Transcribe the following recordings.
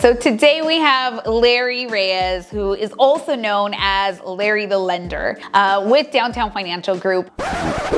So today we have Larry Reyes, who is also known as Larry the Lender, with Downtown Financial Group.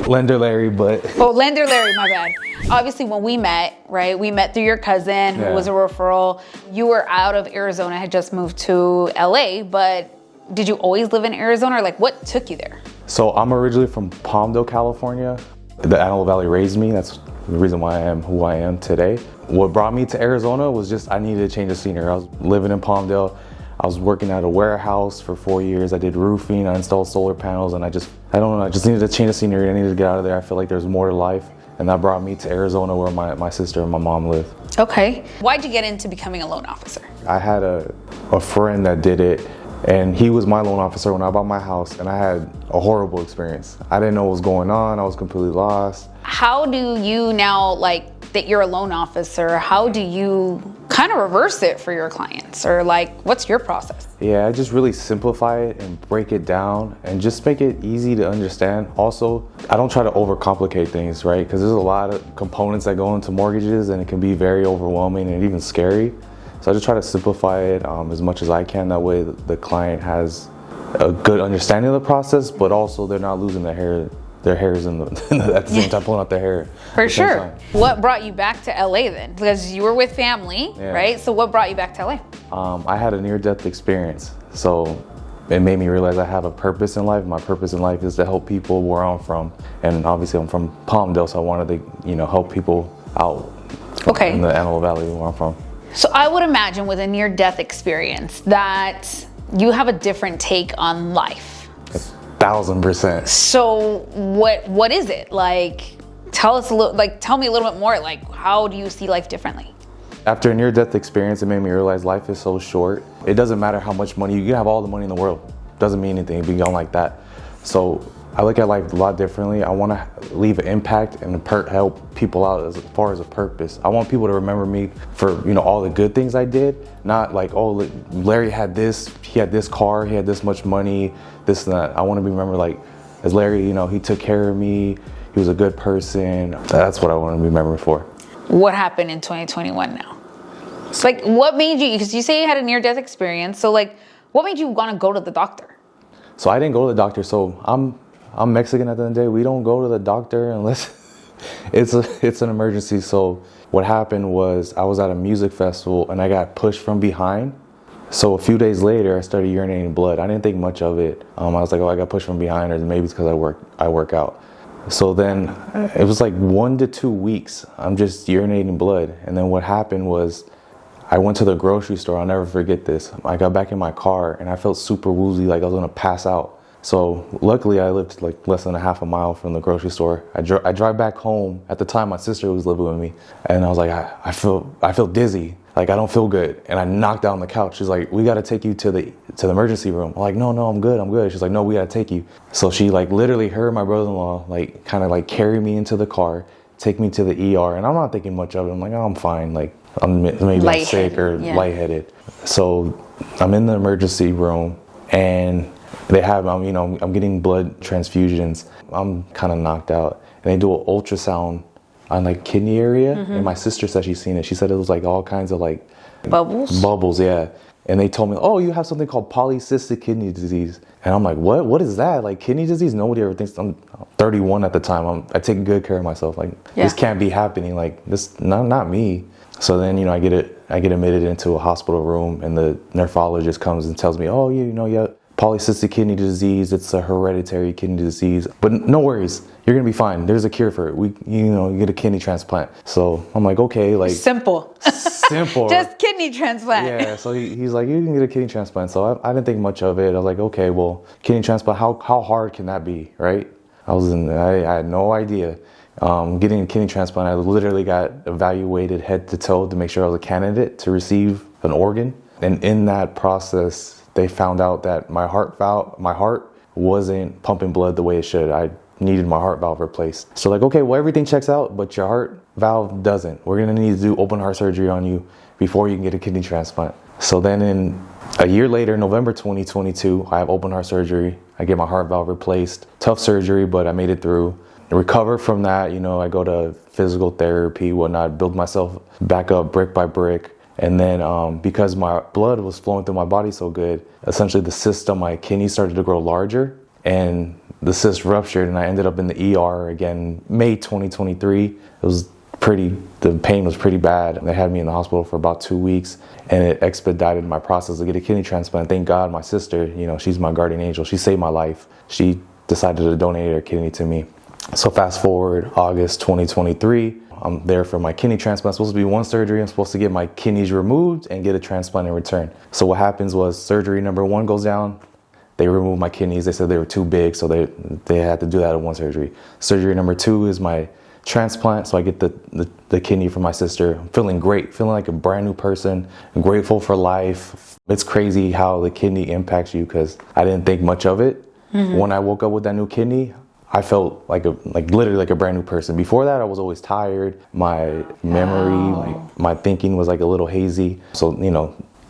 Lender Larry, but... Oh, Lender Larry, my bad. Obviously, when we met, right, we met through your cousin, who was a referral. You were out of Arizona, had just moved to LA, but did you always live in Arizona, or like what took you there? So I'm originally from Palmdale, California. The Antelope Valley raised me. That's the reason why I am who I am today. What brought me to Arizona was just I needed to change the scenery. I was living in Palmdale. I was working at a warehouse for 4 years. I did roofing, I installed solar panels, and I just needed to change the scenery. I needed to get out of there. I feel like there's more to life. And that brought me to Arizona, where my sister and my mom live. Okay. Why'd you get into becoming a loan officer? I had a friend that did it, and he was my loan officer when I bought my house, and I had a horrible experience. I didn't know what was going on. I was completely lost. How do you now, like, that you're a loan officer, how do you kind of reverse it for your clients? Or like, what's your process? Yeah, I just really simplify it and break it down and just make it easy to understand. Also, I don't try to overcomplicate things, right? Because there's a lot of components that go into mortgages, and it can be very overwhelming and even scary. So I just try to simplify it as much as I can. That way the client has a good understanding of the process, but also they're not losing their hairs at the same time, pulling out their hair. For sure. What brought you back to LA then? Because you were with family, right? So what brought you back to LA? I had a near-death experience. So it made me realize I have a purpose in life. My purpose in life is to help people where I'm from. And obviously I'm from Palmdale, so I wanted to, help people out in the Antelope Valley where I'm from. So I would imagine with a near-death experience that you have a different take on life. 1,000%. So what is it? Like, tell me a little bit more, like, how do you see life differently? After a near-death experience, it made me realize life is so short. It doesn't matter how much money, you can have all the money in the world. Doesn't mean anything, be gone like that. So I look at life a lot differently. I want to leave an impact and help people out as far as a purpose. I want people to remember me for, all the good things I did. Not like, oh, Larry had this, he had this car, he had this much money, this and that. I want to be remembered like, as Larry, he took care of me, he was a good person. That's what I want to be remembered for. What happened in 2021 now? It's like, what made you, because you say you had a near-death experience, so like, what made you want to go to the doctor? So I didn't go to the doctor, so I'm Mexican at the end of the day. We don't go to the doctor unless it's an emergency. So what happened was I was at a music festival and I got pushed from behind. So a few days later, I started urinating blood. I didn't think much of it. I was like, oh, I got pushed from behind, or maybe it's because I work out. So then it was like 1 to 2 weeks. I'm just urinating blood. And then what happened was I went to the grocery store. I'll never forget this. I got back in my car and I felt super woozy, like I was gonna pass out. So luckily I lived like less than a half a mile from the grocery store. I drive back home. At the time my sister was living with me, and I was like, I feel dizzy, like I don't feel good. And I knocked out on the couch. She's like, we gotta take you to the emergency room. I'm like, no, I'm good. She's like, no, we gotta take you. So she like literally, her and my brother-in-law like kind of like carry me into the car, take me to the ER, and I'm not thinking much of it. I'm like, oh, I'm fine, like I'm maybe sick or lightheaded. So I'm in the emergency room and they have, I'm getting blood transfusions. I'm kind of knocked out. And they do an ultrasound on like kidney area. And my sister said she's seen it. She said it was like all kinds of like bubbles, yeah. And they told me, oh, you have something called polycystic kidney disease. And I'm like, what? What is that? Like kidney disease? Nobody ever thinks. I'm 31 at the time. I take good care of myself. Like this can't be happening. Like this, not me. So then, I get admitted into a hospital room, and the nephrologist comes and tells me, oh, yeah, polycystic kidney disease. It's a hereditary kidney disease, but no worries, you're gonna be fine. There's a cure for it. You get a kidney transplant. So I'm like, okay, like simple, just kidney transplant. Yeah. So he's like, you can get a kidney transplant. So I didn't think much of it. I was like, okay, well, kidney transplant. How hard can that be, right? I had no idea. Getting a kidney transplant, I literally got evaluated head to toe to make sure I was a candidate to receive an organ. And in that process, they found out that my heart wasn't pumping blood the way it should. I needed my heart valve replaced. So like, okay, well, everything checks out, but your heart valve doesn't. We're gonna need to do open heart surgery on you before you can get a kidney transplant. So then a year later, November 2022, I have open heart surgery. I get my heart valve replaced. Tough surgery, but I made it through. Recover from that, I go to physical therapy, whatnot, build myself back up brick by brick. And then because my blood was flowing through my body so good, essentially the cyst on my kidney started to grow larger, and the cyst ruptured, and I ended up in the ER again, May 2023. The pain was pretty bad. They had me in the hospital for about 2 weeks, and it expedited my process to get a kidney transplant. Thank God my sister, she's my guardian angel. She saved my life. She decided to donate her kidney to me. So fast forward August 2023, I'm there for my kidney transplant. It's supposed to be one surgery. I'm supposed to get my kidneys removed and get a transplant in return. So what happens was surgery number 1 goes down. They removed my kidneys. They said they were too big, so they had to do that in one surgery. Surgery number 2 is my transplant, so I get the kidney from my sister. I'm feeling great, feeling like a brand new person. I'm grateful for life. It's crazy how the kidney impacts you, because I didn't think much of it. When I woke up with that new kidney, I felt literally like a brand new person. Before that, I was always tired. My memory, my thinking was like a little hazy. So,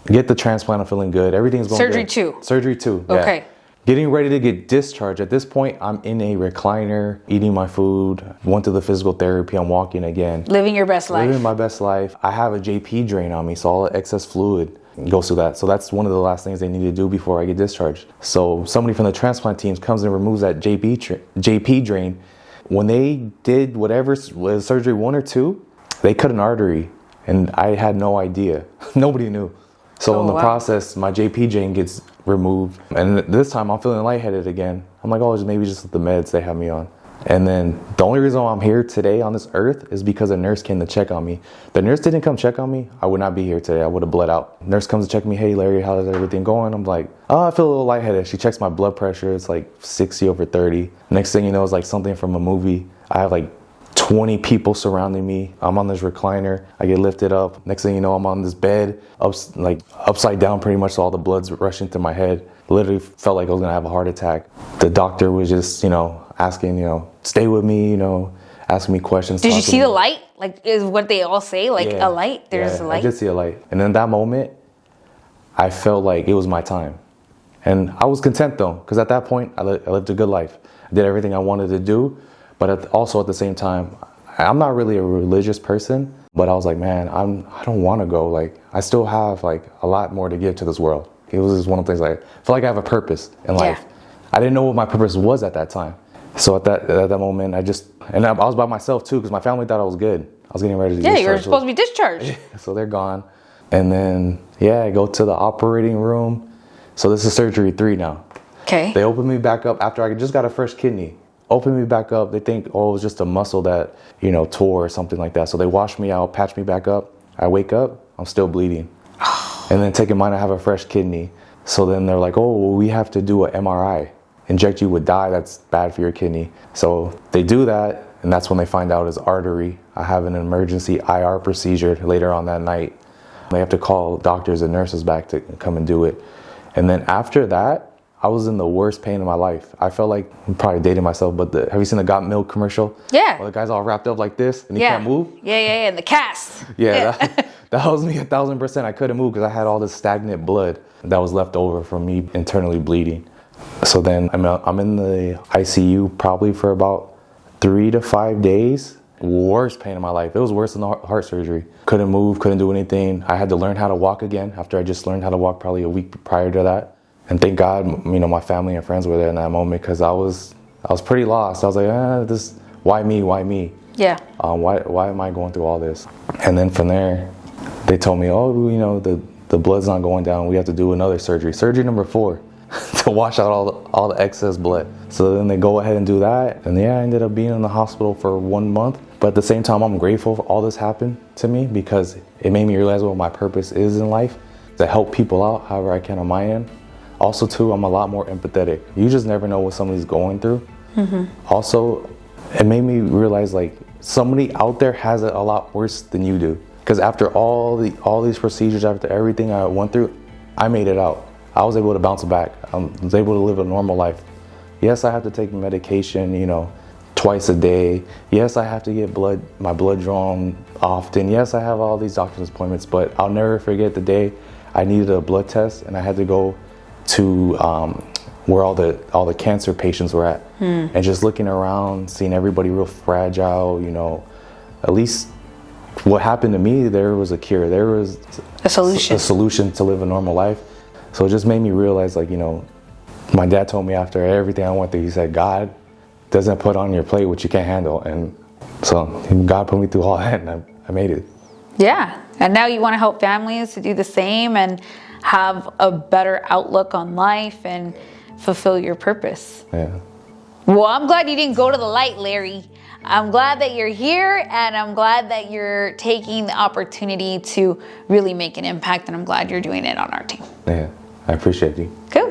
get the transplant, I'm feeling good. Everything's going Surgery good. 2. Surgery 2. Yeah. Okay. Getting ready to get discharged. At this point, I'm in a recliner, eating my food, went to the physical therapy, I'm walking again. Living your best life. Living my best life. I have a JP drain on me, so all the excess fluid goes through that. So that's one of the last things they need to do before I get discharged. So somebody from the transplant teams comes and removes that JP drain. When they did whatever was surgery 1 or 2, they cut an artery, and I had no idea. Nobody knew. So in the process, my JP drain gets removed, and this time I'm feeling lightheaded again. I'm like, maybe just the meds they have me on. And then the only reason why I'm here today on this earth is because a nurse came to check on me. If the nurse didn't come check on me, I would not be here today. I would have bled out. Nurse comes to check me. Hey, Larry, how's everything going? I'm like, I feel a little lightheaded. She checks my blood pressure. It's like 60/30. Next thing you know, it's like something from a movie. I have like 20 people surrounding me. I'm on this recliner. I get lifted up. Next thing you know, I'm on this bed, upside down pretty much, so all the blood's rushing to my head. Literally felt like I was gonna have a heart attack. The doctor was just, asking, stay with me, asking me questions. Did you see the light? Like, is what they all say, Yeah. a light? There's a light? I did see a light. And in that moment, I felt like it was my time. And I was content though, because at that point, I lived a good life. I did everything I wanted to do. But also at the same time, I'm not really a religious person, but I was like, man, I don't want to go. Like, I still have a lot more to give to this world. It was just one of the things, I feel like I have a purpose in life. I didn't know what my purpose was at that time. So at that moment, I was by myself too, because my family thought I was good. I was getting ready to you were supposed to be discharged. So they're gone. And then, I go to the operating room. So this is surgery 3 now. Okay. They opened me back up after I just got a fresh kidney. Open me back up. They think, it was just a muscle that, tore or something like that. So they wash me out, patch me back up. I wake up, I'm still bleeding. And then take in mind I have a fresh kidney. So then they're like, we have to do an MRI. Inject you with dye, that's bad for your kidney. So they do that, and that's when they find out it's artery. I have an emergency IR procedure later on that night. They have to call doctors and nurses back to come and do it. And then after that, I was in the worst pain of my life. I felt like, I'm probably dating myself, but have you seen the Got Milk commercial? Yeah. Well, the guy's all wrapped up like this and he can't move? Yeah, and the cast. Yeah. That was me 1,000%. I couldn't move because I had all this stagnant blood that was left over from me internally bleeding. So then I'm in the ICU probably for about 3 to 5 days. Worst pain of my life. It was worse than the heart surgery. Couldn't move, couldn't do anything. I had to learn how to walk again after I just learned how to walk probably a week prior to that. And thank God, my family and friends were there in that moment, because I was pretty lost. I was like, why me? Yeah. Why am I going through all this? And then from there, they told me, the blood's not going down. We have to do another surgery. Surgery number 4 to wash out all the excess blood. So then they go ahead and do that. And I ended up being in the hospital for 1 month. But at the same time, I'm grateful for all this happened to me, because it made me realize what my purpose is in life, to help people out however I can on my end. Also, too, I'm a lot more empathetic. You just never know what somebody's going through. Mm-hmm. Also, it made me realize somebody out there has it a lot worse than you do. Because after all these procedures, after everything I went through, I made it out. I was able to bounce back. I was able to live a normal life. Yes, I have to take medication, twice a day. Yes, I have to get my blood drawn often. Yes, I have all these doctor's appointments, but I'll never forget the day I needed a blood test and I had to go to where all the cancer patients were at, and just looking around, seeing everybody real fragile, at least what happened to me, there was a cure. There was A solution. a solution to live a normal life. So it just made me realize, like, you know, my dad told me after everything I went through, he said, God doesn't put on your plate what you can't handle. And so God put me through all that, and I made it. Yeah. And now you want to help families to do the same and have a better outlook on life and fulfill your purpose. Yeah. Well, I'm glad you didn't go to the light, Larry. I'm glad that you're here, and I'm glad that you're taking the opportunity to really make an impact, and I'm glad you're doing it on our team. Yeah. I appreciate you. Cool.